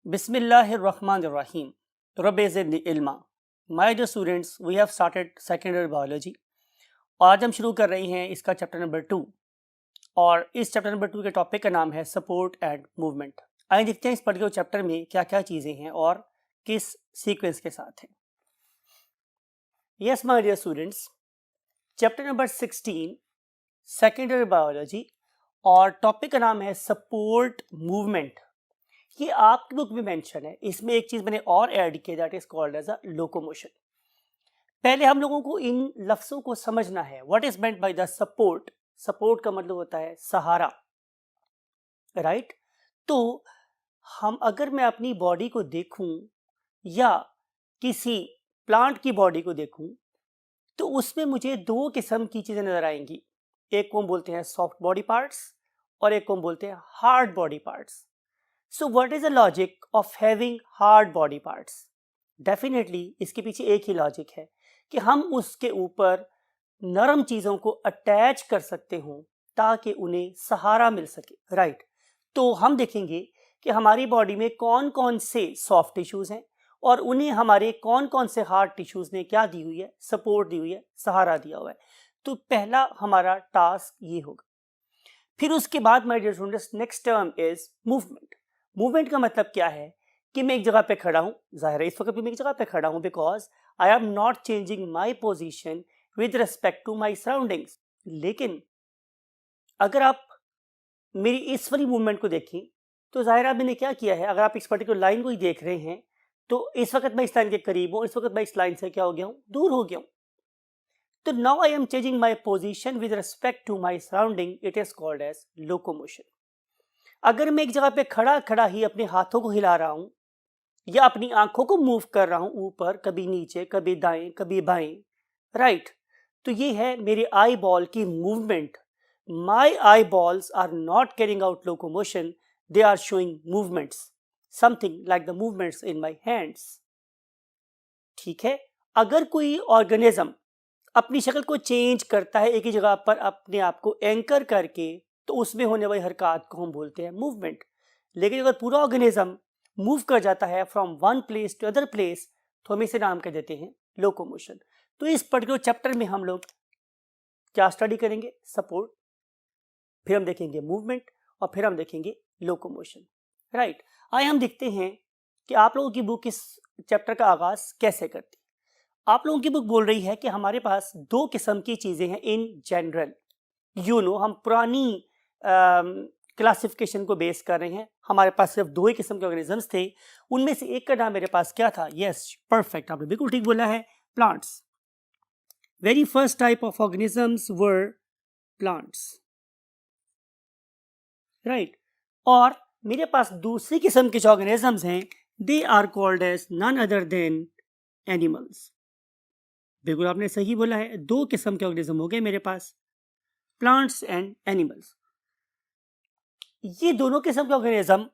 Bismillahirrahmanirrahim. Rabbi zidni ilma. My dear students, we have started secondary biology. आज हम शुरू कर रहे हैं इसका चैप्टर नंबर 2 और इस चैप्टर नंबर 2 के टॉपिक का नाम है सपोर्ट एंड मूवमेंट। आइए देखते हैं इस पर्टिकुलर चैप्टर में क्या क्या चीज़ें हैं और किस सीक्वेंस के साथ हैं। Yes my dear students, chapter number 16 secondary biology और टॉपिक का नाम है सपोर्ट मूवमेंट। ये आपकी बुक में मेंशन है। इसमें एक चीज मैंने और ऐड किया, that is called as a locomotion. पहले हम लोगों को इन लफ्जों को समझना है। What is meant by the support. Support का मतलब होता है सहारा, राइट? तो हम अगर मैं अपनी बॉडी को देखूं या किसी प्लांट की बॉडी को देखूं तो उसमें मुझे दो किस्म की चीजें नजर आएंगी। एक को हम बोलते हैं सॉफ्ट बॉडी पार्ट्स और एक को हम बोलते हैं hard body parts. So what is the logic of having hard body parts? Definitely इसके पीछे एक ही लॉजिक है कि हम उसके ऊपर नरम चीज़ों को अटैच कर सकते हों ताकि उन्हें सहारा मिल सके, राइट? तो हम देखेंगे कि हमारी बॉडी में कौन कौन से सॉफ्ट टिश्यूज़ हैं और उन्हें हमारे कौन कौन से हार्ड टिश्यूज़ ने क्या दी हुई है, सपोर्ट दी हुई है, सहारा दिया हुआ है। तो पहला हमारा टास्क ये होगा। फिर उसके बाद my dear students, next term is movement. Movement का मतलब क्या है कि मैं एक जगह पे खड़ा हूं। जाहिर है इस वक्त भी मैं एक जगह पे खड़ा हूं because I am not changing my position with respect to my surroundings. लेकिन अगर आप मेरी इस वाली मूवमेंट को देखें तो जाहिर है मैंने क्या किया है। अगर आप इस पर्टिकुलर लाइन को ही देख रहे हैं तो इस वक्त मैं इस लाइन के करीब हूं, इस वक्त मैं इस लाइन से क्या हो गया हूं, दूर हो गया हूं। तो now I am changing my position with respect to my surrounding, it is called as locomotion. अगर मैं एक जगह पे खड़ा खड़ा ही अपने हाथों को हिला रहा हूं या अपनी आंखों को मूव कर रहा हूं ऊपर, कभी नीचे, कभी दाएं, कभी बाएं, राइट? तो ये है मेरे आई बॉल की movement. My eyeballs are not carrying out locomotion, they are showing movements, something like the movements in my hands. ठीक है? अगर कोई ऑर्गेनिज्म अपनी शक्ल को चेंज करता है एक ही जगह पर अपने आप को एंकर करके, तो उसमें होने वाली हरकत को हम बोलते हैं मूवमेंट। लेकिन अगर पूरा ऑर्गेनिज्म मूव कर जाता है from one place to other place तो हम इसे नाम कर देते हैं लोकोमोशन। तो इस पर्टिकुलर चैप्टर में हम लोग क्या स्टडी करेंगे? सपोर्ट, फिर हम देखेंगे मूवमेंट और फिर हम देखेंगे लोकोमोशन, राइट? आइए हम देखते हैं कि आप लोगों की बुक इस चैप्टर का आगाज कैसे करती है। आप लोगों की बुक बोल रही है कि हमारे पास दो किस्म की चीजें हैं इन जनरल। हम पुरानी क्लासिफिकेशन को बेस कर रहे हैं। हमारे पास सिर्फ दो ही किस्म के ऑर्गेनिजम्स थे, उनमें से एक का नाम मेरे पास क्या था? यस, परफेक्ट, आपने बिल्कुल ठीक बोला है, plants. Very first type of organisms were plants, right? और मेरे पास दूसरी किस्म के जो ऑर्गेनिजम्स हैं they are called as none other than animals. बिल्कुल आपने सही बोला है, दो किस्म के ऑर्गेनिज्म हो गए मेरे पास, प्लांट्स एंड एनिमल्स। ये दोनों किस्म के ऑर्गेनिज्म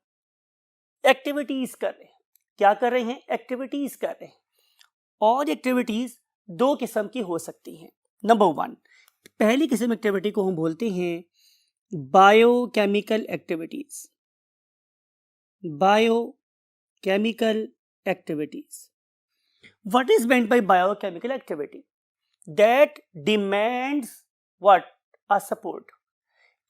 एक्टिविटीज कर रहे हैं। क्या कर रहे हैं? एक्टिविटीज कर रहे हैं। और एक्टिविटीज दो किस्म की हो सकती हैं। नंबर 1, पहली किस्म एक्टिविटी को हम बोलते हैं biochemical activities. Biochemical activities. What is meant bye biochemical activity? That demands what? A support.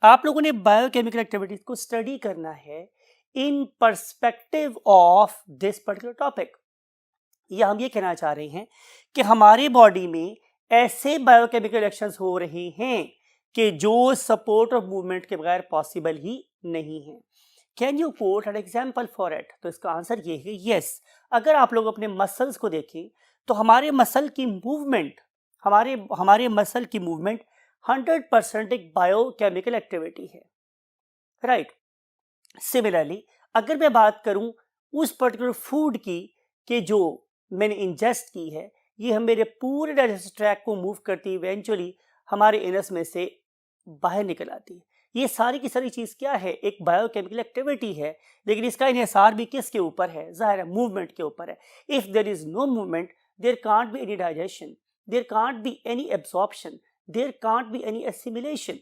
आप लोगों ने बायोकेमिकल एक्टिविटीज को स्टडी करना है in perspective of this particular topic. या हम ये कहना चाह रहे हैं कि हमारे बॉडी में ऐसे बायोकेमिकल रिएक्शंस हो रहे हैं कि जो सपोर्ट और मूवमेंट के बगैर पॉसिबल ही नहीं है। Can you quote an example for it? तो इसका आंसर ये है यस। अगर आप लोग अपने मसल्स को देखें तो हमारे मसल की मूवमेंट, हमारे मसल की मूवमेंट 100% एक बायोकेमिकल एक्टिविटी है, राइट? सिमिलरली अगर मैं बात करूं उस पर्टिकुलर फूड की कि जो मैंने इंजेस्ट की है, ये हम मेरे पूरे डाइजेस्टिव ट्रैक्ट को मूव करती, इवेंचुअली हमारे एनस में से बाहर निकल आती है। ये सारी की सारी चीज़ क्या है? एक बायोकेमिकल एक्टिविटी है। लेकिन इसका इन्हिसार भी किसके ऊपर है? जाहिर है मूवमेंट के ऊपर है। If there is no movement there can't be any digestion, there can't be any absorption, there can't be any assimilation.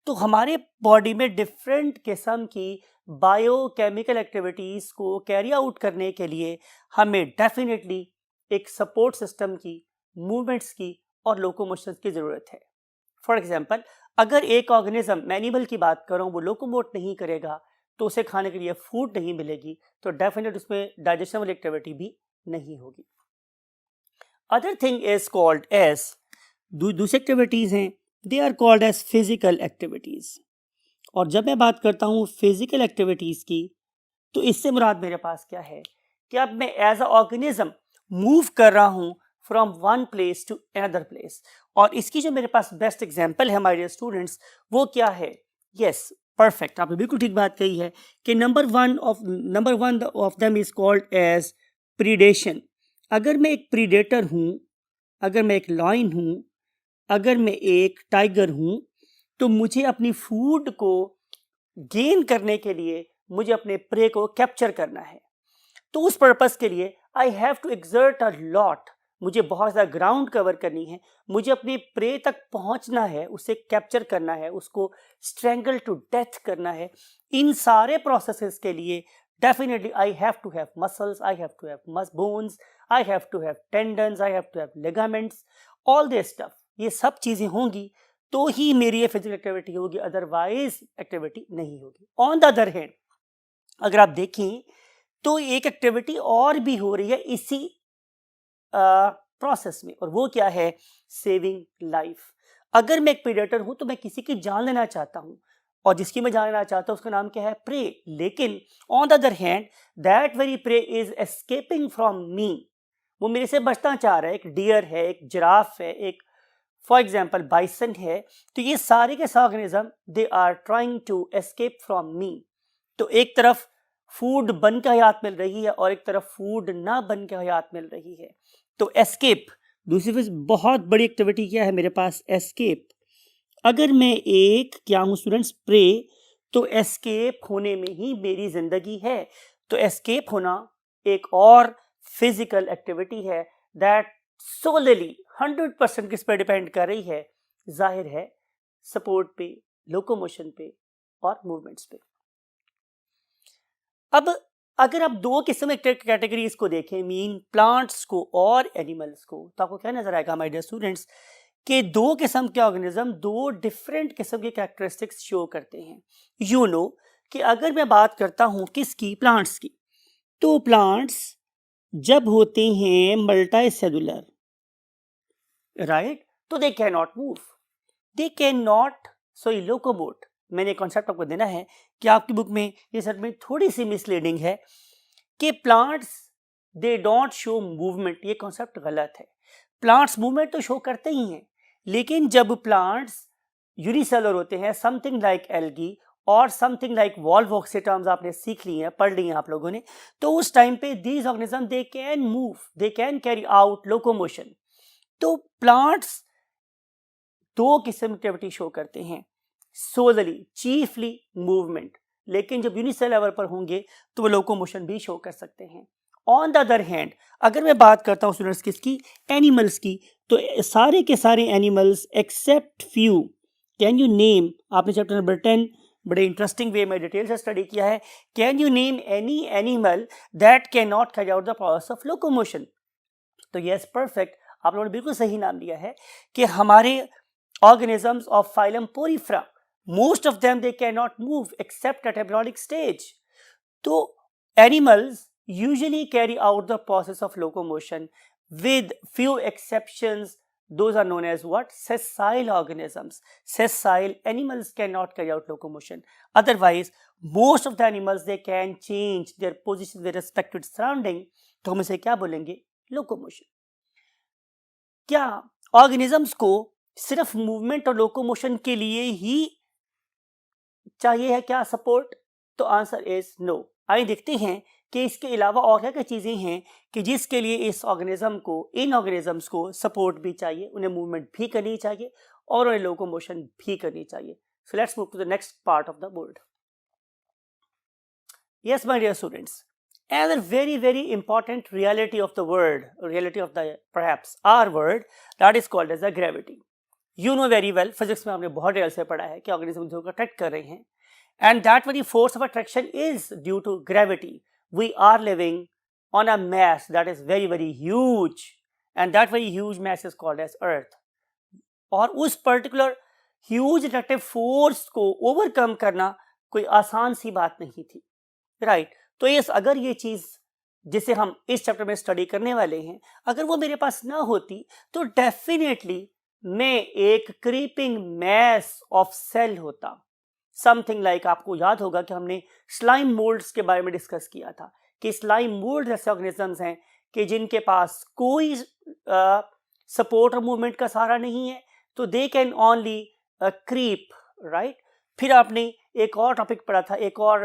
तो हमारे बॉडी में डिफरेंट किस्म की बायोकेमिकल एक्टिविटीज़ को कैरी आउट करने के लिए हमें डेफिनेटली एक सपोर्ट सिस्टम की, मूवमेंट्स की और लोकोमोशन की ज़रूरत है। फॉर एग्जाम्पल, अगर एक ऑर्गेनिज्म, मैं एनिमल की बात करूँ, वो लोकोमोट नहीं करेगा तो उसे खाने के लिए फूड नहीं मिलेगी, तो डेफिनेट उसमें डाइजेशन वाली एक्टिविटी भी नहीं होगी। Other thing is called as, दूसरी एक्टिविटीज़ हैं, they are called as physical activities. और जब मैं बात करता हूँ फिजिकल एक्टिविटीज़ की, तो इससे मुराद मेरे पास क्या है कि अब मैं एज अ ऑर्गेनिज्म मूव कर रहा हूँ from one place to another place. और इसकी जो मेरे पास बेस्ट एग्जांपल है माय डियर स्टूडेंट्स, वो क्या है? यस, परफेक्ट, आपने बिल्कुल ठीक बात कही है कि number one of them is called as predation. अगर मैं एक प्रीडेटर हूँ, अगर मैं एक लॉयन हूँ, अगर मैं एक टाइगर हूँ, तो मुझे अपनी फूड को गेन करने के लिए मुझे अपने प्रे को कैप्चर करना है। तो उस पर्पस के लिए I have to exert a lot, मुझे बहुत ज़्यादा ग्राउंड कवर करनी है, मुझे अपने प्रे तक पहुंचना है, उसे कैप्चर करना है, उसको स्ट्रेंगल टू डेथ करना है। इन सारे प्रोसेसेस के लिए definitely I have to have muscles, I have to have bones, I have to have tendons, I have to have ligaments, all this stuff. ये सब चीज़ें होंगी तो ही मेरी ये फिजिकल एक्टिविटी होगी, अदरवाइज एक्टिविटी नहीं होगी। ऑन द अदर हैंड, अगर आप देखें तो एक एक्टिविटी और भी हो रही है इसी प्रोसेस में, और वो क्या है? Saving life. अगर मैं एक प्रेडेटर हूं तो मैं किसी की जान लेना चाहता हूं, और जिसकी मैं जान लेना चाहता हूं उसका नाम क्या है? प्रे। लेकिन on the other hand that very prey is escaping from me, वो मेरे से बचना चाह रहा है। एक डियर है, एक जिराफ है, एक फॉर एग्जाम्पल बाइसन है। तो ये सारे के सारे organism they are trying to escape from me. तो एक तरफ फूड बन के हयात मिल रही है और एक तरफ फूड ना बन के हयात मिल रही है। तो एस्केप, दूसरी बहुत बड़ी एक्टिविटी क्या है मेरे पास? एस्केप। अगर मैं एक क्या हूं स्टूडेंट्स? प्रे, तो एस्केप होने में ही मेरी जिंदगी है। तो एस्केप होना एक और फिजिकल एक्टिविटी है दैट सोलली 100% किस पे डिपेंड कर रही है? जाहिर है सपोर्ट पे, लोकोमोशन पे और मूवमेंट्स पे। अब अगर आप दो किस्म के कैटेगरीज को देखें, मीन प्लांट्स को और एनिमल्स को, तो आपको क्या नजर आएगा माय डियर स्टूडेंट्स कि दो किस्म के ऑर्गेनिज्म दो डिफरेंट किस्म के कैरेक्टरिस्टिक्स शो करते हैं। यू नो कि अगर मैं बात करता हूं किसकी? प्लांट्स की, तो प्लांट्स जब होते हैं मल्टी सेलुलर, राइट, तो they can not move, they can not locomote. मैंने कॉन्सेप्ट आपको देना है कि आपकी बुक में ये सर में थोड़ी सी मिसलीडिंग है कि plants they don't show movement. ये कॉन्सेप्ट गलत है। प्लांट्स मूवमेंट तो शो करते ही हैं, लेकिन जब प्लांट्स यूनिसेलुलर होते हैं, समथिंग लाइक एल्गी और समथिंग लाइक वॉल्वॉक्स, से टर्म्स आपने सीख ली हैं, पढ़ ली हैं आप लोगों ने, तो उस टाइम पे these organism they can move, they can carry out locomotion. तो प्लांट्स दो किस्म की एक्टिविटी शो करते हैं, सोलली चीफली मूवमेंट, लेकिन जब यूनिसेल लेवल पर होंगे तो वो लोकोमोशन भी शो कर सकते हैं। ऑन द अदर हैंड अगर मैं बात करता हूँ स्टूडेंट्स किसकी? एनिमल्स की, तो सारे के सारे animals except few, can you name, आपने चैप्टर नंबर 10 बड़े इंटरेस्टिंग वे में डिटेल से स्टडी किया है, can you name any animal that can not carry out the process of locomotion? तो यस, परफेक्ट, आप लोगों ने बिल्कुल सही नाम दिया है कि हमारे organisms of phylum Porifera, most of them they cannot move except at embryonic stage. So animals usually carry out the process of locomotion with few exceptions. Those are known as what? Sessile organisms. Sessile animals cannot carry out locomotion. Otherwise, most of the animals they can change their position with respect to its surrounding. तो हम इसे क्या बोलेंगे? Locomotion. क्या organisms को सिर्फ movement और locomotion के लिए ही चाहिए है क्या सपोर्ट? तो आंसर इज नो। आइए देखते हैं कि इसके अलावा और क्या क्या चीजें हैं कि जिसके लिए इस ऑर्गेनिज्म को, इन ऑर्गेनिजम्स को सपोर्ट भी चाहिए, उन्हें मूवमेंट भी करनी चाहिए और उन्हें लोकोमोशन भी करनी चाहिए। So let's move to the next part of the board. Yes my dear students, another very important reality of the world, reality of the perhaps our world, that is called as the gravity. You know very well, physics में हमने बहुत detail से पढ़ा है कि organism को attract कर रहे हैं, and that very force of attraction is due to gravity. We are living on a mass that is very very huge, and that very huge mass is called as earth. और उस particular huge attractive force को overcome करना कोई आसान सी बात नहीं थी, right? तो ये अगर ये चीज जिसे हम इस चैप्टर में स्टडी करने वाले हैं, अगर वो मेरे पास ना होती तो डेफिनेटली मैं एक क्रीपिंग मैस ऑफ सेल होता, समथिंग लाइक आपको याद होगा कि हमने स्लाइम मोल्ड्स के बारे में डिस्कस किया था कि स्लाइम मोल्ड ऐसे ऑर्गेनिजम्स हैं कि जिनके पास कोई सपोर्ट और मूवमेंट का सहारा नहीं है, तो they can only creep, right? फिर आपने एक और टॉपिक पढ़ा था, एक और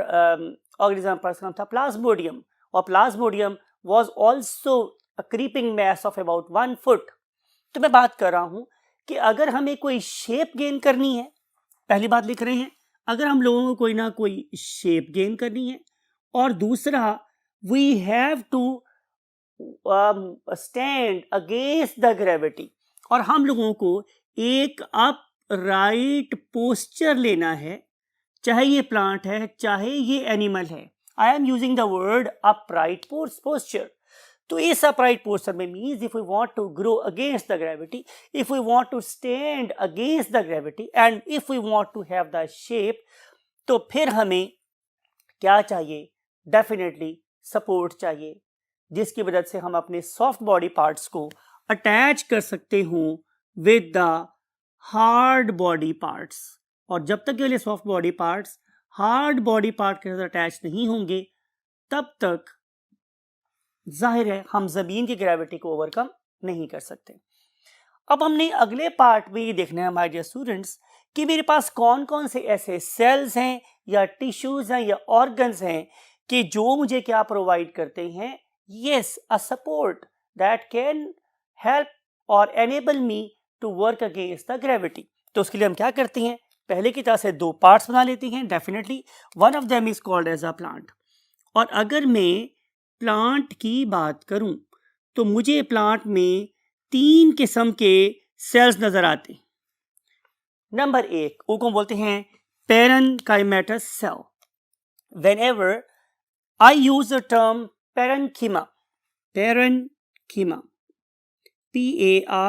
ऑर्गेनिज्म पर नाम था प्लाज्मोडियम, और Plasmodium was also a creeping mass of about 1 foot. तो मैं बात कर रहा हूं कि अगर हमें कोई शेप गेन करनी है, पहली बात लिख रहे हैं, अगर हम लोगों को कोई ना कोई शेप गेन करनी है, और दूसरा we have to stand against the gravity, और हम लोगों को एक अपराइट पोस्चर लेना है, चाहे ये प्लांट है चाहे ये एनिमल है। I am using the word upright posture. तो इस अपराइट पोस्चर में means if we want to grow against the gravity, if we want to stand against the gravity, and if we want to have the shape, तो फिर हमें क्या चाहिए? Definitely support चाहिए, जिसकी वजह से हम अपने सॉफ्ट बॉडी पार्ट्स को अटैच कर सकते हों with the hard body parts. और जब तक के लिए soft body parts hard body part के साथ अटैच नहीं होंगे, तब तक जाहिर है हम जमीन की ग्रेविटी को ओवरकम नहीं कर सकते। अब हमने अगले पार्ट में ये देखना है हमारे डियर स्टूडेंट्स कि मेरे पास कौन कौन से ऐसे सेल्स हैं या टिश्यूज हैं या ऑर्गन्स हैं कि जो मुझे क्या प्रोवाइड करते हैं, yes, a support that can help और enable me to work against the gravity. तो उसके लिए हम क्या करते हैं, पहले की तरह से 2 पार्ट्स बना लेते हैं। Definitely one of them is called as a plant. और अगर मैं प्लांट की बात करूं तो मुझे प्लांट में 3 किस्म के सेल्स नजर आते हैं। नंबर 1 उनको बोलते हैं parenchymatous cell. Whenever I use the term parenchyma, parenchyma, PARENCHYMA,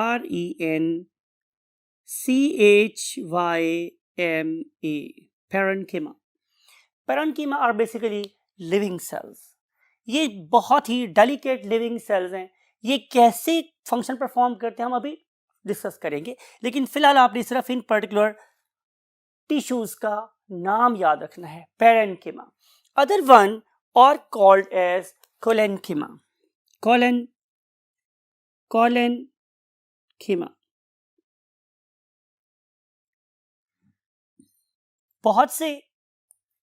parenchyma. Parenchyma are basically living cells. ये बहुत ही डेलिकेट लिविंग सेल्स हैं। ये कैसे फंक्शन परफॉर्म करते हैं हम अभी डिस्कस करेंगे, लेकिन फिलहाल आपने सिर्फ इन पर्टिकुलर टिश्यूज का नाम याद रखना है, पेरेन्कीमा। अदर वन और कॉल्ड एज कोलेन्कीमा, कोलेन्कीमा। बहुत से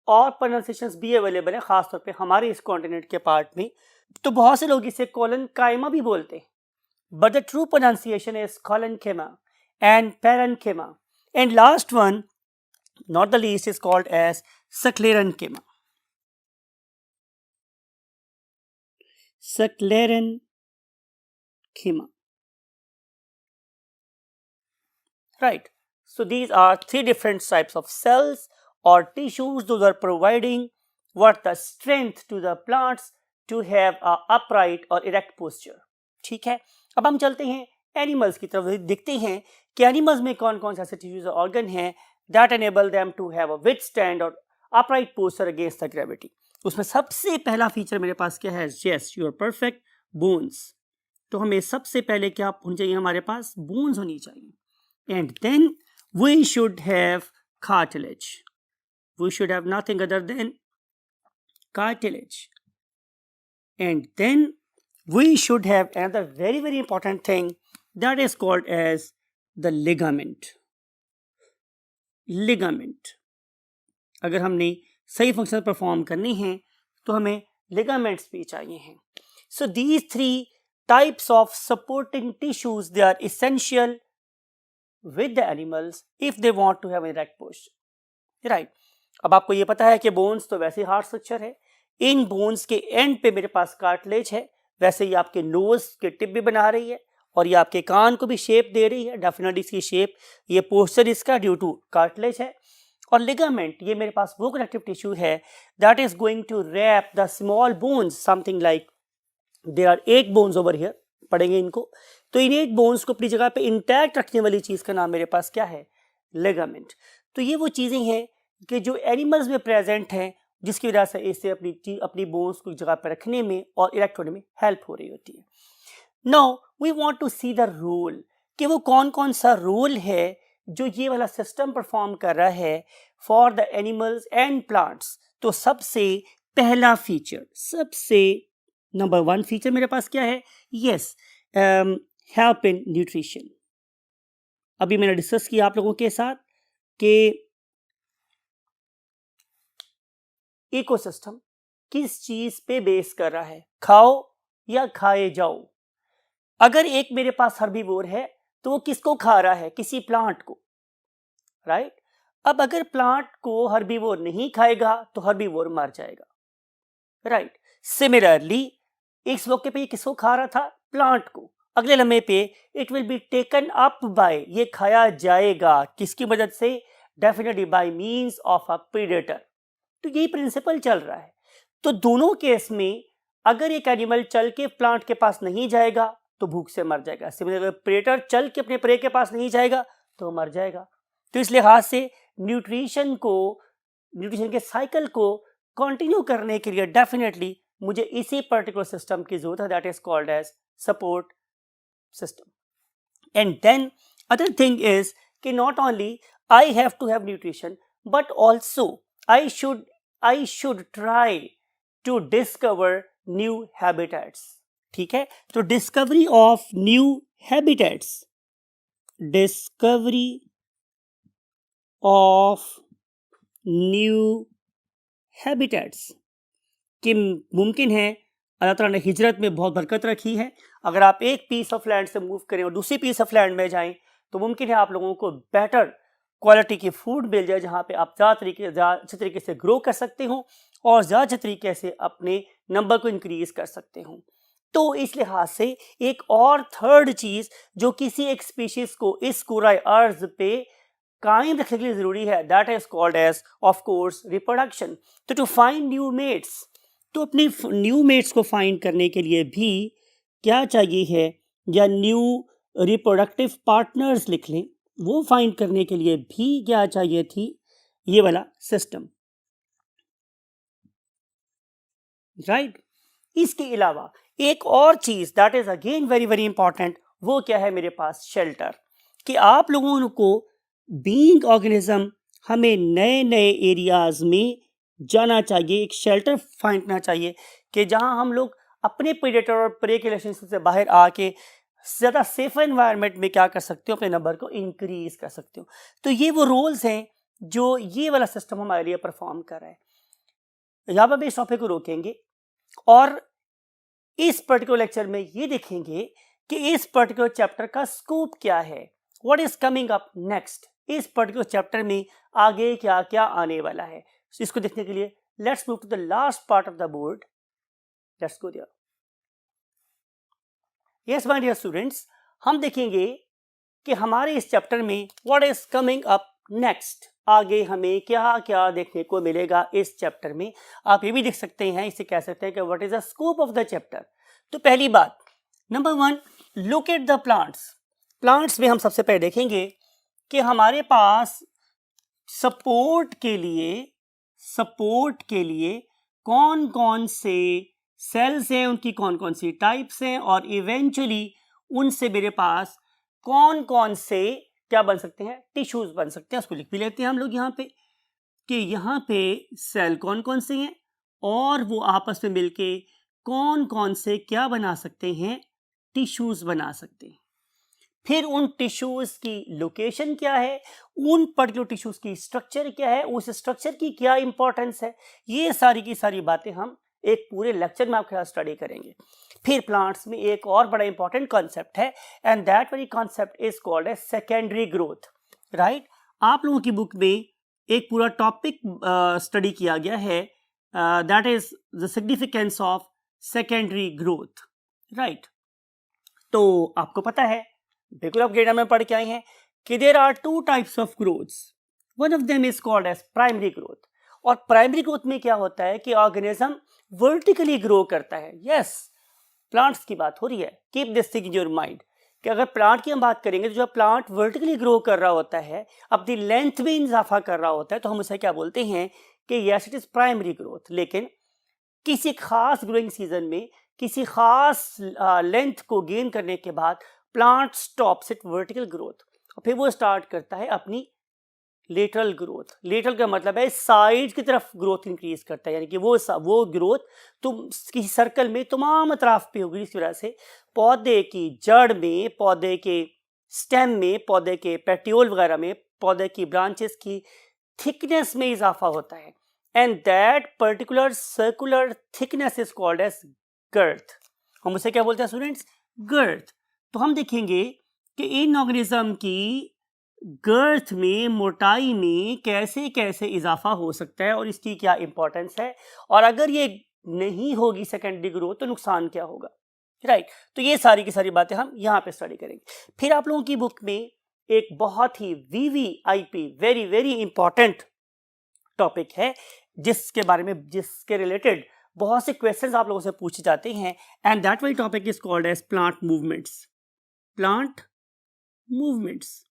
और प्रोनाउंसिएशंस भी अवेलेबल है, खासतौर पे हमारे इस कॉन्टिनेंट के पार्ट में। तो बहुत से लोग इसे कोलेन्काइमा भी बोलते हैं, but the true pronunciation is collenchyma and parenchyma. And last one, not the least, is called as sclerenchyma. Sclerenchyma. Right. So these are 3 different types of cells or tissues. Those are providing what the strength to the plants to have a upright or erect posture. ठीक है, अब हम चलते हैं animals की तरफ, देखते हैं कि एनिमल्स में कौन कौन से ऐसे टिश्यूज और ऑर्गन हैं that enable them to have a withstand or upright posture against the gravity. उसमें सबसे पहला फीचर मेरे पास क्या है? yes, you are perfect, bones. तो हमें सबसे पहले क्या होनी चाहिए? हमारे पास bones होनी चाहिए, and then we should have cartilage. We should have nothing other than cartilage, and then we should have another very very important thing that is called as the ligament. Ligament. अगर हमने सही function perform करनी है तो हमें ligaments भी चाहिए हैं। So these 3 types of supporting tissues, they are essential with the animals if they want to have an erect posture, right? अब आपको ये पता है कि बोन्स तो वैसे हार्ड स्ट्रक्चर है, इन बोन्स के एंड पे मेरे पास कार्टिलेज है, वैसे ही आपके नोज के टिप भी बना रही है और ये आपके कान को भी शेप दे रही है। डेफिनेटली इसकी शेप, ये पोस्चर इसका ड्यू टू कार्टिलेज है। और लिगामेंट ये मेरे पास वो कनेक्टिव टिश्यू है that is going to wrap the small bones, something like there are 8 bones over here, पढ़ेंगे इनको। तो इन 8 बोन्स को अपनी जगह पे इंटैक्ट रखने वाली चीज का नाम मेरे पास क्या है? लिगामेंट। तो ये वो चीजें हैं कि जो एनिमल्स में प्रेजेंट हैं, जिसकी वजह से इससे अपनी बोन्स को जगह पर रखने में और इरेक्ट होने में हेल्प हो रही होती है। Now we want to see the role, कि वो कौन कौन सा रोल है जो ये वाला सिस्टम परफॉर्म कर रहा है for the animals and plants. तो सबसे पहला फीचर, सबसे नंबर 1 फीचर मेरे पास क्या है? Yes, help in nutrition. अभी मैंने डिस्कस किया आप लोगों के साथ कि इकोसिस्टम किस चीज पे बेस कर रहा है, खाओ या खाए जाओ। अगर एक मेरे पास हर्बीवोर है तो वो किसको खा रहा है? किसी प्लांट को, राइट? अब अगर प्लांट को हर्बीवोर नहीं खाएगा तो हर्बीवोर मर जाएगा, राइट? सिमिलरली इस मौके पे ये किसको खा रहा था? प्लांट को। अगले लम्हे पे it will be taken up by, ये खाया जाएगा किसकी मदद से? Definitely by means of a predator. तो यही प्रिंसिपल चल रहा है। तो दोनों केस में अगर एक एनिमल चल के प्लांट के पास नहीं जाएगा तो भूख से मर जाएगा, सिमिलर प्रेडेटर चल के अपने प्रे के पास नहीं जाएगा तो मर जाएगा। तो इस लिहाज से न्यूट्रिशन के साइकिल को कंटिन्यू करने के लिए डेफिनेटली मुझे इसी पर्टिकुलर सिस्टम की जरूरत है, that is called as support system. And then other thing is कि not only I have to have nutrition but also I should try to discover new habitats। ठीक है, तो discovery of new habitats, discovery of new habitats कि मुमकिन है अल्लाह ताला ने हिजरत में बहुत बरकत रखी है। अगर आप एक पीस ऑफ लैंड से मूव करें और दूसरी पीस ऑफ लैंड में जाएं तो मुमकिन है आप लोगों को बेटर क्वालिटी की फूड मिल जाए, जहाँ पे आप ज़्यादा अच्छे तरीके से ग्रो कर सकते हो और ज़्यादा अच्छे तरीके से अपने नंबर को इंक्रीज कर सकते हो। तो इस लिहाज से एक और थर्ड चीज़ जो किसी एक स्पीशीज को इस कुराए अर्ज पे कायम रखने के लिए ज़रूरी है, that is called as of course reproduction. तो टू फाइंड न्यू मेट्स, तो अपने न्यू मेट्स को फाइंड करने के लिए भी क्या चाहिए है, या न्यू रिप्रोडक्टिव पार्टनर्स लिख लें, वो फाइंड करने के लिए भी क्या चाहिए थी? ये वाला सिस्टम, राइट? इसके अलावा एक और चीज that is again very very important, वो क्या है मेरे पास? शेल्टर। कि आप लोगों को बीइंग ऑर्गेनिज्म हमें नए नए एरियाज में जाना चाहिए, एक शेल्टर फाइंड करना चाहिए कि जहां हम लोग अपने प्रेडेटर और प्रे के रिलेशनशिप से बाहर आके ज़्यादा सेफ एनवायरनमेंट में क्या कर सकते हो? अपने नंबर को इंक्रीज कर सकते हो। तो ये वो रोल्स हैं जो ये वाला सिस्टम हमारे लिए परफॉर्म कर रहा है। यहाँ पर भी इस टॉपिक को रोकेंगे और इस पर्टिकुलर लेक्चर में ये देखेंगे कि इस पर्टिकुलर चैप्टर का स्कोप क्या है, what is coming up next, इस पर्टिकुलर चैप्टर में आगे क्या क्या आने वाला है। इसको देखने के लिए let's move to the last part of the board, let's go there. Yes my dear students, हम देखेंगे कि हमारे इस चैप्टर में what is coming up next, आगे हमें क्या क्या देखने को मिलेगा इस चैप्टर में। आप ये भी देख सकते हैं, इसे कह सकते हैं कि what is the scope of the chapter. तो पहली बात, number 1, look at the plants. Plants में हम सबसे पहले देखेंगे कि हमारे पास सपोर्ट के लिए कौन कौन से सेल्स हैं, उनकी कौन कौन सी टाइप्स हैं, और इवेंचुअली उनसे मेरे पास कौन कौन से क्या बन सकते हैं? टिश्यूज बन सकते हैं। उसको लिख भी लेते हैं हम लोग यहाँ पे कि यहाँ पे सेल कौन कौन से हैं और वो आपस में मिलके कौन कौन से क्या बना सकते हैं? टिश्यूज बना सकते हैं। फिर उन टिश्यूज की लोकेशन क्या है, उन पर्टिकुलर टिश्यूज की स्ट्रक्चर क्या है, उस स्ट्रक्चर की क्या इंपॉर्टेंस है, ये सारी की सारी बातें हम एक पूरे लेक्चर में आपके साथ स्टडी करेंगे। फिर प्लांट्स में एक और बड़ा इंपॉर्टेंट कॉन्सेप्ट है and that very concept is called as secondary growth, right? आप लोगों की बुक में एक पूरा टॉपिक स्टडी किया गया है, that is the significance of secondary growth, right? तो आपको पता है, बिल्कुल आप ग्रेड में पढ़ के आए हैं कि there are 2 types of growths. One of them is called as primary growth. और प्राइमरी ग्रोथ में क्या होता है कि ऑर्गेनिज्म वर्टिकली ग्रो करता है। यस, प्लांट्स की बात हो रही है, keep this thing in your mind कि अगर प्लांट की हम बात करेंगे तो जब प्लांट वर्टिकली ग्रो कर रहा होता है, अपनी लेंथ में इजाफा कर रहा होता है, तो हम उसे क्या बोलते हैं कि yes it is primary growth. लेकिन किसी खास ग्रोइंग सीजन में किसी खास लेंथ को गेन करने के बाद plant stops it vertical growth और फिर वो स्टार्ट करता है अपनी लेटरल ग्रोथ। लेटरल का मतलब है साइड की तरफ ग्रोथ इंक्रीज करता है, यानी कि वो ग्रोथ तुम किसी सर्कल में तमाम अतराफ पे होगी, जिसकी वजह से पौधे की जड़ में, पौधे के स्टेम में, पौधे के पेट्योल वगैरह में, पौधे की ब्रांचेस की थिकनेस में इजाफा होता है। And that particular circular thickness is called as girth. हम उसे क्या बोलते हैं स्टूडेंट्स? गर्थ। तो हम देखेंगे कि इन ऑर्गेनिज्म की गर्थ में, मोटाई में कैसे कैसे इजाफा हो सकता है और इसकी क्या इंपॉर्टेंस है, और अगर ये नहीं होगी सेकेंडरी ग्रोथ तो नुकसान क्या होगा, राइट। तो ये सारी की सारी बातें हम यहाँ पे स्टडी करेंगे। फिर आप लोगों की बुक में एक बहुत ही VVIP very very important topic है जिसके बारे में, जिसके रिलेटेड बहुत से क्वेश्चंस आप लोगों से पूछे जाते हैं, and that very topic is called as plant movements. Plant movements.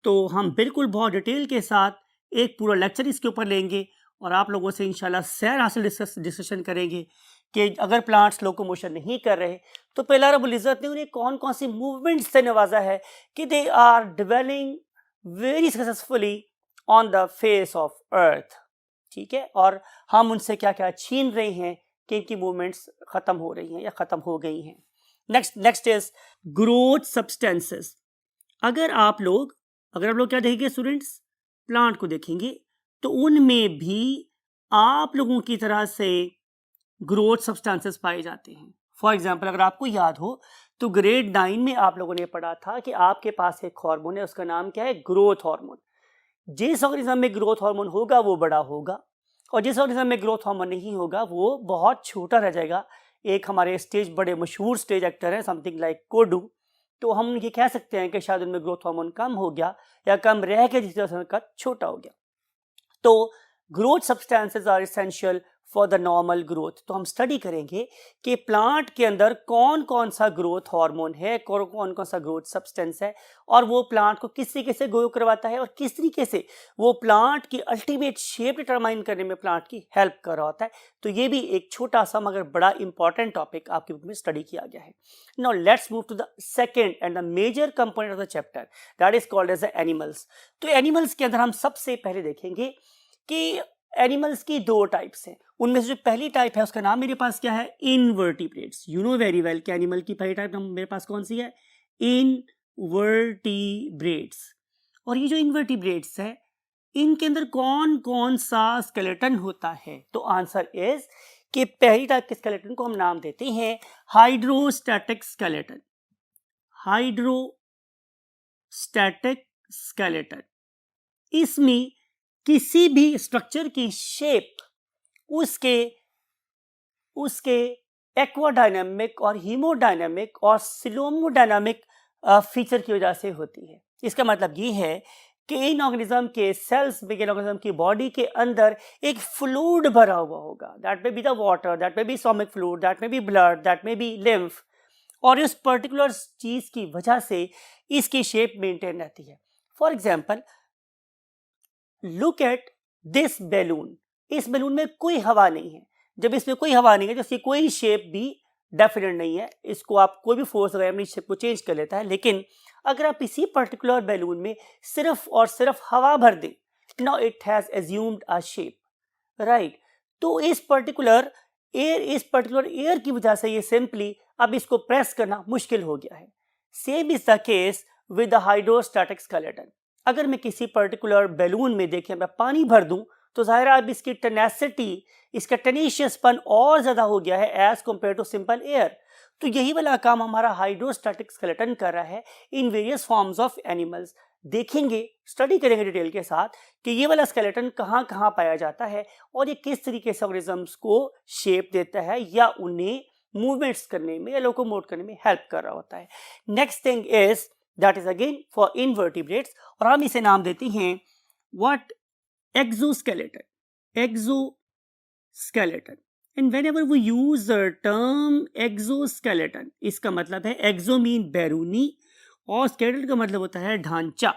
तो हम बिल्कुल बहुत डिटेल के साथ एक पूरा लेक्चर इसके ऊपर लेंगे और आप लोगों से इंशाल्लाह सैर हासिल डिस्कशन करेंगे कि अगर प्लांट्स लोकोमोशन नहीं कर रहे तो पहला रब्बुल इज़्ज़त ने उन्हें कौन कौन सी मूवमेंट्स से नवाजा है कि they are dwelling very successfully on the face of earth. ठीक है, और हम उनसे क्या क्या छीन रहे हैं कि इनकी मूवमेंट्स ख़त्म हो रही हैं या ख़त्म हो गई हैं। Next is growth substances. अगर आप लोग क्या देखेंगे स्टूडेंट्स, प्लांट को देखेंगे तो उनमें भी आप लोगों की तरह से ग्रोथ सब्सटेंसेस पाए जाते हैं। फॉर एग्जांपल, अगर आपको याद हो तो ग्रेड 9 में आप लोगों ने पढ़ा था कि आपके पास एक हार्मोन है, उसका नाम क्या है? Growth hormone. जिस ऑर्गेनिज्म में ग्रोथ हार्मोन होगा वो बड़ा होगा और जिस ऑर्गेनिज्म में ग्रोथ हार्मोन नहीं होगा वो बहुत छोटा रह जाएगा। एक हमारे स्टेज बड़े मशहूर स्टेज एक्टर हैं समथिंग लाइक कोडू, तो हम ये कह सकते हैं कि शायद उनमें ग्रोथ हार्मोन कम हो गया या कम रह के जिस तरह का छोटा हो गया। तो growth substances are essential for the normal growth. तो हम स्टडी करेंगे कि प्लांट के अंदर कौन कौन सा ग्रोथ हार्मोन है, कौन कौन सा ग्रोथ सब्सटेंस है और वो प्लांट को किस तरीके से ग्रो करवाता है और किस तरीके से वो प्लांट की अल्टीमेट शेप डिटरमाइन करने में प्लांट की हेल्प कर रहा होता है। तो ये भी एक छोटा सा मगर बड़ा इंपॉर्टेंट टॉपिक आपकी बुक में स्टडी किया गया है। Now let's move to the second and the major component of the chapter, that is called as the animals. तो एनिमल्स के अंदर हम सबसे पहले देखेंगे कि एनिमल्स की दो टाइप्स हैं। उनमें से जो पहली टाइप है उसका नाम मेरे पास क्या है? Invertebrates. You know very well कि एनिमल की पहली टाइप मेरे पास कौन सी है? इनवर्टिब्रेट्स। और ये जो इनवर्टिब्रेट्स है इनके अंदर कौन कौन सा स्केलेटन होता है? तो आंसर इज कि पहली टाइप के स्केलेटन को हम नाम देते हैं हाइड्रोस्टैटिक स्केलेटन। Hydrostatic skeleton. इसमें किसी भी स्ट्रक्चर की शेप उसके एक्वाडायनामिक और हीमोडायनामिक और सिलोमोडायनामिक फीचर की वजह से होती है। इसका मतलब ये है कि इन ऑर्गेनिज्म के सेल्स में, इन ऑर्गेनिज्म की बॉडी के अंदर एक फ्लूइड भरा हुआ होगा। That may be the water, that may be stomach fluid, that may be blood, that may be lymph, और इस पर्टिकुलर चीज की वजह से इसकी शेप मेंटेन रहती है। For example, look at this balloon. इस बैलून में कोई हवा नहीं है। जब इसमें कोई हवा नहीं है तो इसकी कोई शेप भी डेफिनेट नहीं है। इसको आप कोई भी फोर्स लगाए अपनी शेप को चेंज कर लेता है। लेकिन अगर आप इसी पर्टिकुलर बैलून में सिर्फ और सिर्फ हवा भर दें, now it has assumed a shape, right. तो इस पर्टिकुलर एयर की वजह से ये सिंपली अब इसको प्रेस करना मुश्किल हो गया है। Same is the case with the hydrostatic skeleton. अगर मैं किसी पर्टिकुलर बैलून में देखें मैं पानी भर दूं तो जाहिर है अब इसकी टेनेसिटी, इसका टेनिशियसपन और ज्यादा हो गया है as compared to simple air. तो यही वाला काम हमारा हाइड्रोस्टैटिक स्केलेटन कर रहा है in various forms of animals. देखेंगे, स्टडी करेंगे डिटेल के साथ कि ये वाला स्केलेटन कहाँ कहाँ पाया जाता है और ये किस तरीके से ऑर्गेनिजम्स को शेप देता है या उन्हें मूवमेंट्स करने में या लोकोमोट करने में हेल्प कर रहा होता है। Next thing is that is again for invertebrates और हम इसे नाम देते हैं what exoskeleton, exoskeleton. And whenever we use the term exoskeleton, इसका मतलब है exo mean बैरूनी और skeleton का मतलब होता है ढांचा.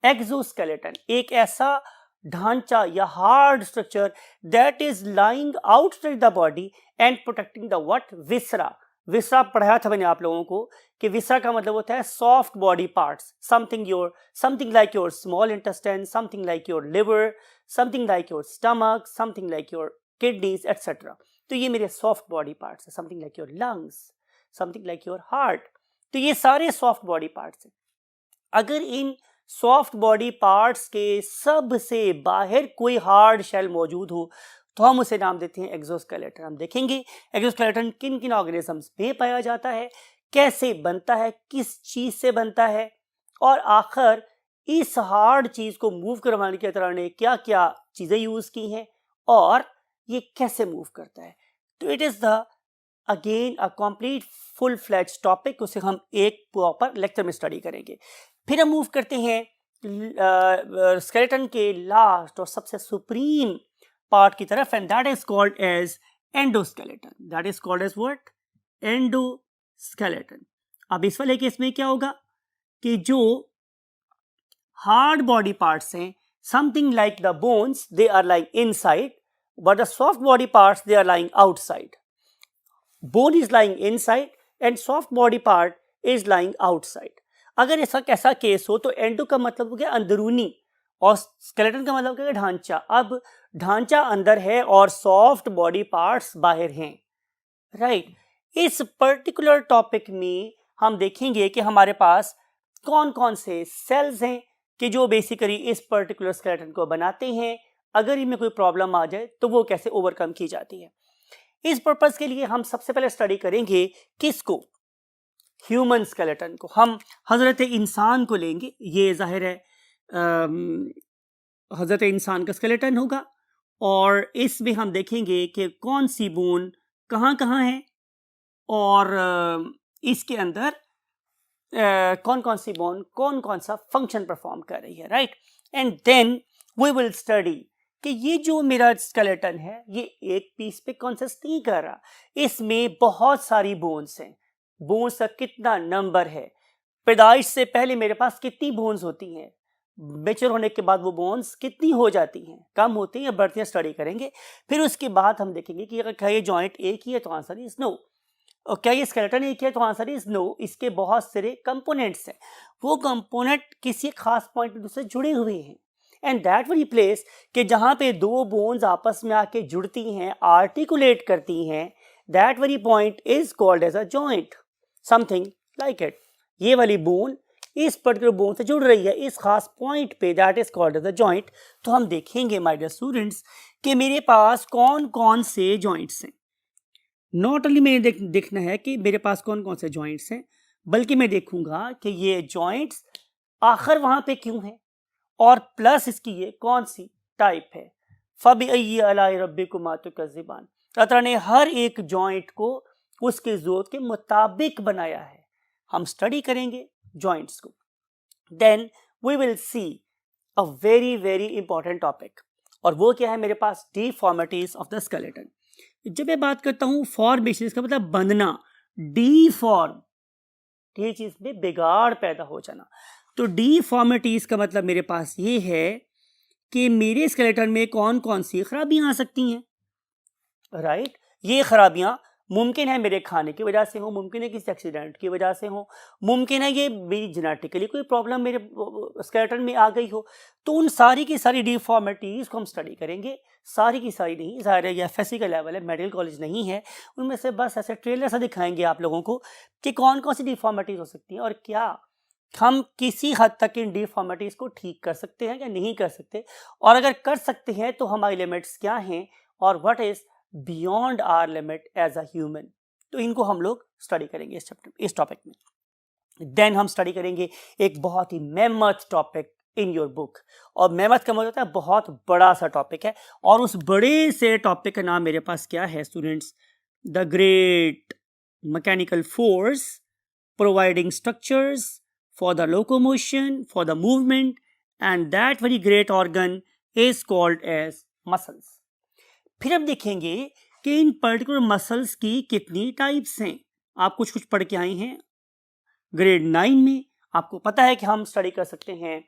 Exoskeleton एक ऐसा ढांचा या hard structure that is lying outside the body and protecting the what, viscera. Viscera पढ़ाया था मैंने आप लोगों को कि विसरा का मतलब होता है soft body parts, something like your small intestine, something like your liver, something like your stomach, something like your kidneys etcetera. तो ये मेरे सॉफ्ट बॉडी पार्ट्स है. Something like your lungs, something like your heart. तो ये सारे soft body parts हैं. अगर इन soft body parts के सबसे बाहर कोई हार्ड शेल मौजूद हो तो हम उसे नाम देते हैं एक्सोस्केलेटन. हम देखेंगे एक्सोस्केलेटन किन किन ऑर्गेनिजम्स में पाया जाता है, कैसे बनता है, किस चीज से बनता है, और आखिर इस हार्ड चीज को मूव करवाने के तरह ने क्या क्या चीजें यूज की हैं और ये कैसे मूव करता है. तो it is the again a complete full fledge topic. उसे हम एक प्रॉपर लेक्चर में स्टडी करेंगे. फिर हम मूव करते हैं स्केलेटन के लास्ट और सबसे सुप्रीम पार्ट की तरफ, and that is called as endoskeleton. That is called as what, endoskeleton. अब इस वाले केस में क्या होगा कि जो हार्ड बॉडी पार्ट्स हैं, something like the bones, they are lying inside, but the soft body parts they are lying outside. Bone is lying inside and soft body part is lying outside. अगर ऐसा case हो तो endo का मतलब हो गया अंदरूनी और स्केलेटन का मतलब क्या, ढांचा. अब ढांचा अंदर है और सॉफ्ट बॉडी पार्ट्स बाहर हैं, राइट. इस पर्टिकुलर टॉपिक में हम देखेंगे कि हमारे पास कौन कौन से सेल्स हैं कि जो बेसिकली इस पर्टिकुलर स्केलेटन को बनाते हैं. अगर इनमें कोई प्रॉब्लम आ जाए तो वो कैसे ओवरकम की जाती है. इस पर्पस के लिए हम सबसे पहले स्टडी करेंगे किसको, ह्यूमन स्केलेटन को. हम हजरत इंसान को लेंगे. ये जाहिर है हजरत इंसान का स्केलेटन होगा और इसमें हम देखेंगे कि कौन सी बोन कहाँ कहाँ है और इसके अंदर कौन कौन सी बोन कौन कौन सा फंक्शन परफॉर्म कर रही है, right. And then we will study कि ये जो मेरा स्केलेटन है ये एक पीस पे कंसिस्ट नहीं कर रहा. इसमें बहुत सारी बोन्स हैं. बोन्स का कितना नंबर है, पैदाइश से पहले मेरे पास कितनी बोन्स होती हैं, मैच्योर होने के बाद वो बोन्स कितनी हो जाती हैं, कम होती हैं या बढ़ती हैं, स्टडी करेंगे. फिर उसके बाद हम देखेंगे कि अगर क्या ये जॉइंट एक ही है तो आंसर इज नो, और क्या ये स्केलेटन एक है तो आंसर इज नो. इसके बहुत सारे कंपोनेंट्स हैं, वो कंपोनेंट किसी खास पॉइंट में से जुड़े हुए हैं. एंड दैट वेरी प्लेस कि जहाँ पे दो बोन्स आपस में आके जुड़ती हैं, आर्टिकुलेट करती हैं, that very point is called as a joint, something like it. ये वाली बोन इस पर्टिकुलर बोन से जुड़ रही है इस खास पॉइंट पे, that is called as a joint. तो हम देखेंगे माय डियर स्टूडेंट्स कि मेरे पास कौन कौन से जॉइंट्स हैं. नॉट ओनली मैंने देखना है कि मेरे पास कौन कौन से जॉइंट्स हैं, बल्कि मैं देखूंगा कि ये जॉइंट्स आखिर वहां पे क्यों हैं और प्लस इसकी ये कौन सी टाइप है. फबिअय्यि आलाइ रब्बिकुमा तुकज़्ज़िबान. अल्लाह ने हर एक जॉइंट को उसके ज़रूरत के मुताबिक बनाया है. हम स्टडी करेंगे जॉइंट्स को. Then we will see a very very important topic, और वो क्या है मेरे पास, डिफॉर्मिटीज ऑफ द स्केलेटन. जब मैं बात करता हूँ फॉर्मेशन, इसका मतलब बनना, डिफॉर्म, ये चीज में बिगाड़ पैदा हो जाना. तो डिफॉर्मिटीज का मतलब मेरे पास ये है कि मेरे स्केलेटन में कौन कौन सी खराबियां आ सकती हैं, राइट. ये खराबियां मुमकिन है मेरे खाने की वजह से हो, मुमकिन है किसी एक्सीडेंट की वजह से हो, मुमकिन है ये मेरी जेनेटिकली कोई प्रॉब्लम मेरे स्केलेटन में आ गई हो. तो उन सारी की सारी डिफॉर्मिटीज को हम स्टडी करेंगे. सारी की सारी नहीं, ज़ाहिर है ये एफएससी का लेवल है, मेडिकल कॉलेज नहीं है. उनमें से बस ऐसे ट्रेलर सा दिखाएंगे आप लोगों को कि कौन कौन सी डिफॉर्मिटीज हो सकती हैं और क्या हम किसी हद तक इन डिफॉर्मिटीज को ठीक कर सकते हैं या नहीं कर सकते, और अगर कर सकते हैं तो हमारी लिमिट्स क्या हैं और what is beyond our limit as a human. तो इनको हम लोग स्टडी करेंगे इस टॉपिक में. देन हम स्टडी करेंगे एक बहुत ही mammoth topic in your book, और मेमथ का मतलब होता है बहुत बड़ा सा टॉपिक है, और उस बड़े से टॉपिक का नाम मेरे पास क्या है students, the great mechanical force providing structures for the locomotion, for the movement, and that very great organ is called as muscles. फिर हम देखेंगे कि इन पर्टिकुलर मसल्स की कितनी टाइप्स हैं। आप कुछ पढ़ के आए हैं ग्रेड 9 में। आपको पता है कि हम स्टडी कर सकते हैं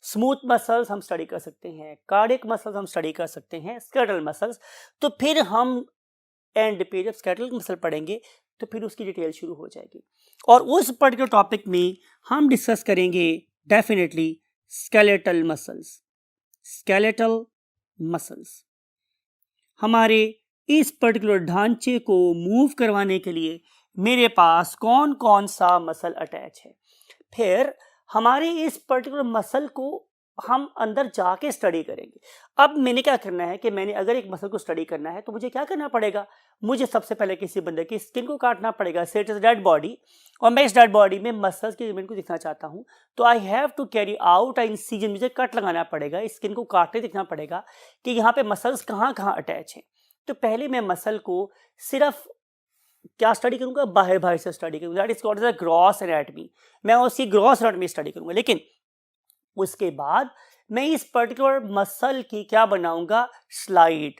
स्मूथ मसल्स, हम स्टडी कर सकते हैं कार्डियक मसल्स, हम स्टडी कर सकते हैं स्केलेटल मसल्स। तो फिर हम एंड पे जब स्केलेटल मसल पढ़ेंगे तो फिर उसकी डिटेल शुरू हो जाएगी, और उस पर्टिकुलर टॉपिक में हम डिस्कस करेंगे definitely skeletal muscles. Skeletal muscles हमारे इस पर्टिकुलर ढांचे को मूव करवाने के लिए मेरे पास कौन कौन सा मसल अटैच है। फिर हमारे इस पर्टिकुलर मसल को हम अंदर जाके स्टडी करेंगे। अब मैंने क्या करना है कि मैंने अगर एक मसल को स्टडी करना है तो मुझे क्या करना पड़ेगा, मुझे सबसे पहले किसी बंदे की स्किन को काटना पड़ेगा, से इट इज डेड बॉडी, और मैं इस डेड बॉडी में मसल्स के एलिमेंट को दिखना चाहता हूं तो I have to carry out incision, मुझे कट लगाना पड़ेगा, स्किन को काटते दिखना पड़ेगा कि यहाँ पे मसल्स कहाँ कहाँ अटैच हैं। तो पहले मैं मसल को सिर्फ क्या स्टडी करूंगा, बाहर से स्टडी करूंगा, that is called the gross anatomy. मैं उसकी ग्रॉस एनाटॉमी स्टडी करूंगा, लेकिन उसके बाद मैं इस पर्टिकुलर मसल की क्या बनाऊंगा, slide,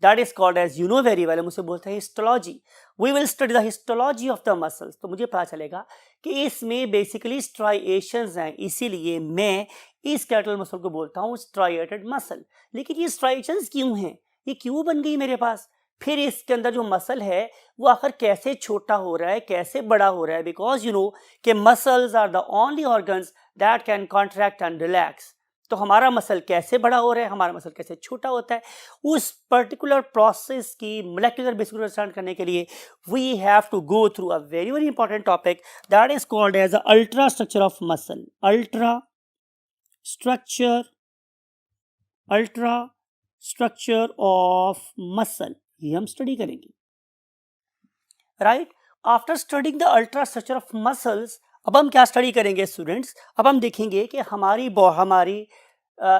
that is called as you know very well, मुझे बोलते हैं histology. We will study the histology of the muscles. तो मुझे पता चलेगा कि इसमें बेसिकली स्ट्राइएशंस हैं, इसीलिए मैं इस स्केलेटल मसल को बोलता हूँ स्ट्राइएटेड मसल। लेकिन ये स्ट्राइएशंस क्यों हैं, ये क्यों बन गई मेरे पास, फिर इसके अंदर जो मसल है वो आखिर कैसे छोटा हो रहा है, कैसे बड़ा हो रहा है, बिकॉज यू नो कि muscles are the only organs that can contract and relax. तो हमारा मसल कैसे बड़ा हो रहा है, हमारा मसल कैसे छोटा होता है, उस पर्टिकुलर प्रोसेस की मोलेकुलर बेसिस को अंडरस्टैंड करने के लिए we have to go through a very very important topic that is called as ultra structure of muscle. Ultra structure of muscle ये हम स्टडी करेंगे, right. After studying the ultra structure of muscles, अब हम क्या study करेंगे students, अब हम देखेंगे कि हमारी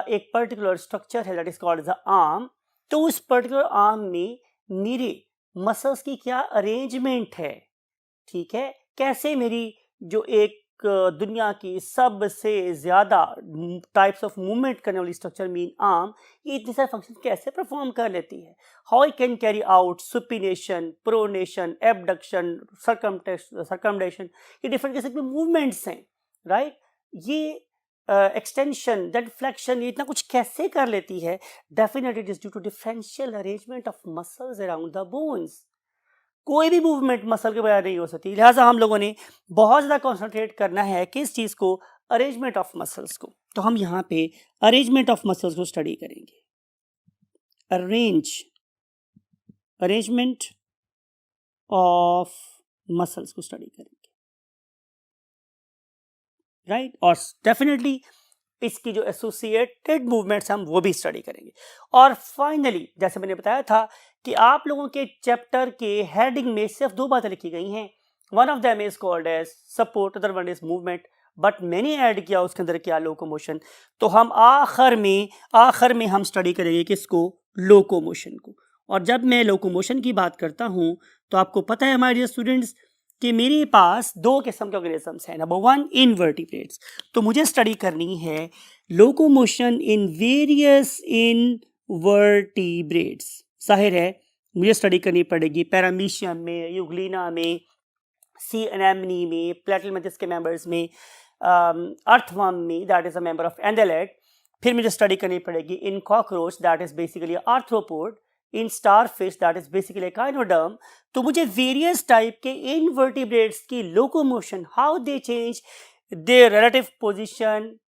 एक पर्टिकुलर स्ट्रक्चर है that is called the arm. तो उस पर्टिकुलर आर्म में मेरे मसल्स की क्या अरेंजमेंट है, ठीक है, कैसे मेरी जो एक दुनिया की सबसे ज्यादा टाइप्स ऑफ मूवमेंट करने वाली स्ट्रक्चर मीन आर्म, ये इतने सारे फंक्शन कैसे परफॉर्म कर लेती है, how I can carry out supination, pronation, abduction, circumduction, ये डिफरेंट किस्म के मूवमेंट्स हैं, राइट। ये एक्सटेंशन, देन फ्लेक्शन, ये इतना कुछ कैसे कर लेती है, definitely it is due to differential arrangement of muscles around the bones. कोई भी मूवमेंट मसल के बगैर नहीं हो सकती, लिहाजा हम लोगों ने बहुत ज़्यादा कॉन्सेंट्रेट करना है किस चीज़ को, अरेंजमेंट ऑफ मसल्स को। तो हम यहाँ पे अरेंजमेंट ऑफ मसल्स को स्टडी करेंगे। अरेंजमेंट ऑफ मसल्स को स्टडी करेंगे, राइट। और डेफिनेटली इसकी जो एसोसिएटेड मूवमेंट्स हम वो भी स्टडी करेंगे। और फाइनली जैसे मैंने बताया था कि आप लोगों के चैप्टर के हेडिंग में सिर्फ दो बातें लिखी गई हैं, one of them is called as support, other one is movement, but मैंने ऐड किया उसके अंदर क्या, लोकोमोशन। तो हम आखिर में हम स्टडी करेंगे किसको, लोकोमोशन को। और जब मैं लोकोमोशन की बात करता हूं तो आपको पता है हमारे स्टूडेंट्स कि मेरे पास दो किस्म के ऑर्गेनिजम्स हैं। Number one, invertebrates. तो मुझे स्टडी करनी है लोकोमोशन इन वेरियस इनवर्टिब्रेट्स। जाहिर है मुझे स्टडी करनी पड़ेगी पैरामीशियम में, यूग्लिना में, सी एनेमनी में, प्लेटलमेंथिस के मेंबर्स में, अर्थवर्म में that is a member of annelid. फिर मुझे स्टडी करनी पड़ेगी in cockroach that is basically arthropod, in starfish that is basically echinoderm. तो मुझे वेरियस टाइप के इनवर्टिब्रेट्स की locomotion, how they change their relative position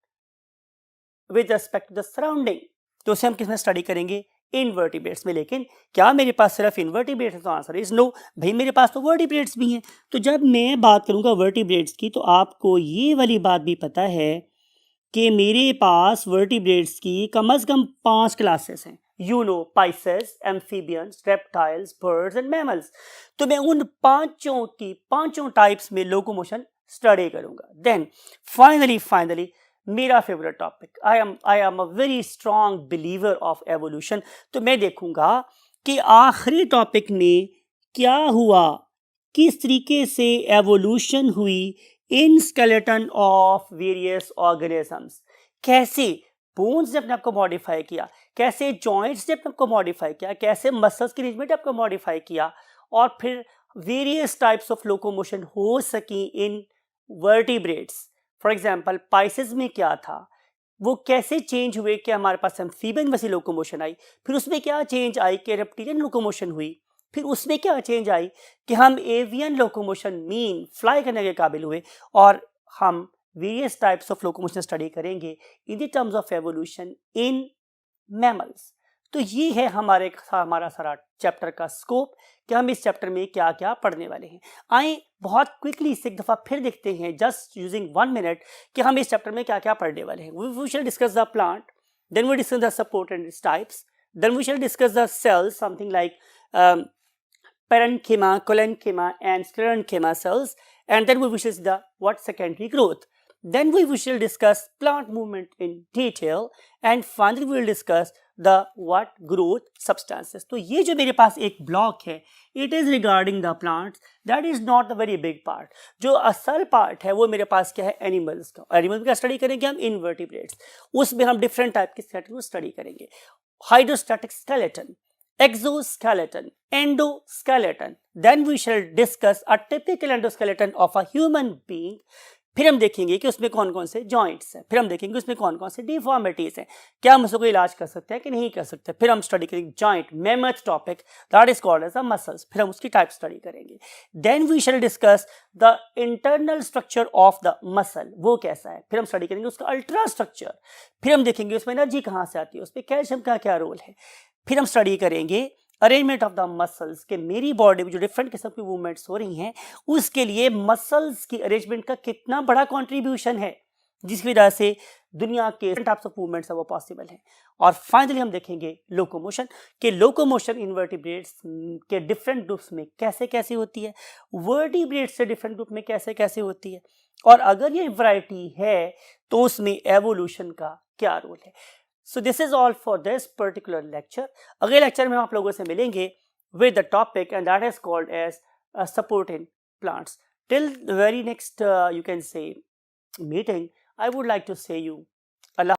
with respect to the surrounding, तो उसे हम किस में स्टडी करेंगे, इनवर्टिब्रेट्स में। लेकिन क्या मेरे पास सिर्फ इनवर्टिब्रेट्स है, तो आंसर इज नो, भाई मेरे पास तो वर्टिब्रेट्स भी हैं। तो जब मैं बात करूंगा वर्टिब्रेट्स की तो आपको ये वाली बात भी पता है कि मेरे पास वर्टिब्रेट्स की कम से कम 5 क्लासेस हैं, you know, Pisces, amphibians, reptiles, birds and mammals. तो मैं उन पांचों टाइप्स में लोकोमोशन स्टडी करूंगा। देन फाइनली मेरा favourite topic, I am a very strong believer of evolution. तो मैं देखूंगा कि आखिरी टॉपिक में क्या हुआ, किस तरीके से एवोल्यूशन हुई इन स्केलेटन ऑफ वेरियस ऑर्गेनिजम्स, कैसे बोन्स ने अपने आप को मॉडिफाई किया, कैसे जॉइंट्स ने अपने आप को मॉडिफाई किया, कैसे मसल्स की अरेंजमेंट आपको मॉडिफाई किया, और फिर वेरियस टाइप्स ऑफ लोकोमोशन हो सकी इन वर्टिब्रेट्स। फॉर एग्जांपल पाइसेस में क्या था, वो कैसे चेंज हुए कि हमारे पास एम्फीबियन वैसी लोकोमोशन आई, फिर उसमें क्या चेंज आई कि रेप्टिलियन लोकोमोशन हुई, फिर उसमें क्या चेंज आई कि हम एवियन लोकोमोशन मीन फ्लाई करने के काबिल हुए, और हम various types of locomotion study करेंगे in the terms of evolution in mammals. तो ये है हमारा सारा चैप्टर का स्कोप कि हम इस चैप्टर में क्या क्या पढ़ने वाले हैं। आइए बहुत क्विकली इसे एक दफ़ा फिर देखते हैं, जस्ट यूजिंग 1 मिनट, कि हम इस चैप्टर में क्या क्या पढ़ने वाले हैं। We shall discuss the plant, then we discuss the support and its types, then we shall discuss the cells, something like parenchyma, collenchyma and sclerenchyma cells, and then we shall see the what secondary growth. Then we shall discuss plant movement in detail, and finally we will discuss the what growth substances. तो ये जो मेरे पास एक block है, it is regarding the plants. That is not the very big part. जो असल part है वो मेरे पास क्या है, एनिमल्स का। एनिमल्स का स्टडी करेंगे हम, इनवर्टिब्रेट्स, उसमें हम डिफरेंट टाइप के स्केलेटन को स्टडी करेंगे। Hydrostatic skeleton, exoskeleton, endoskeleton, then we shall discuss a typical endoskeleton of a human being। फिर हम देखेंगे कि उसमें कौन कौन से जॉइंट्स हैं, फिर हम देखेंगे उसमें कौन कौन से डिफॉर्मिटीज हैं, क्या हम उसको इलाज कर सकते हैं कि नहीं कर सकते। फिर हम स्टडी करेंगे joint mammoth topic, that is called as a muscles, फिर हम उसकी टाइप स्टडी करेंगे। Then we shall discuss the internal structure of the muscle, वो कैसा है, फिर हम स्टडी करेंगे उसका अल्ट्रा स्ट्रक्चर, फिर हम देखेंगे उसमें एनर्जी कहाँ से आती है, उसमें कैल्शियम का क्या रोल है, फिर हम स्टडी करेंगे अरेंजमेंट ऑफ द मसल्स के मेरी बॉडी में जो डिफरेंट किस्म की मूवमेंट्स हो रही हैं उसके लिए मसल्स की अरेंजमेंट का कितना बड़ा कंट्रीब्यूशन है, जिसकी वजह से दुनिया के टाइप्स ऑफ मूवमेंट्स है वो पॉसिबल है। और फाइनली हम देखेंगे लोकोमोशन, के लोकोमोशन इनवर्टिब्रेट्स के डिफरेंट ग्रुप्स में कैसे कैसे होती है, वर्टिब्रेट्स से डिफरेंट ग्रुप में कैसे कैसे होती है, और अगर ये वैरायटी है तो उसमें एवोल्यूशन का क्या रोल है। So this is all for this particular lecture. अगले लेक्चर में हम आप लोगों से मिलेंगे with the topic and that is called as support in plants. Till the very next you can say meeting, I would like to say you Allah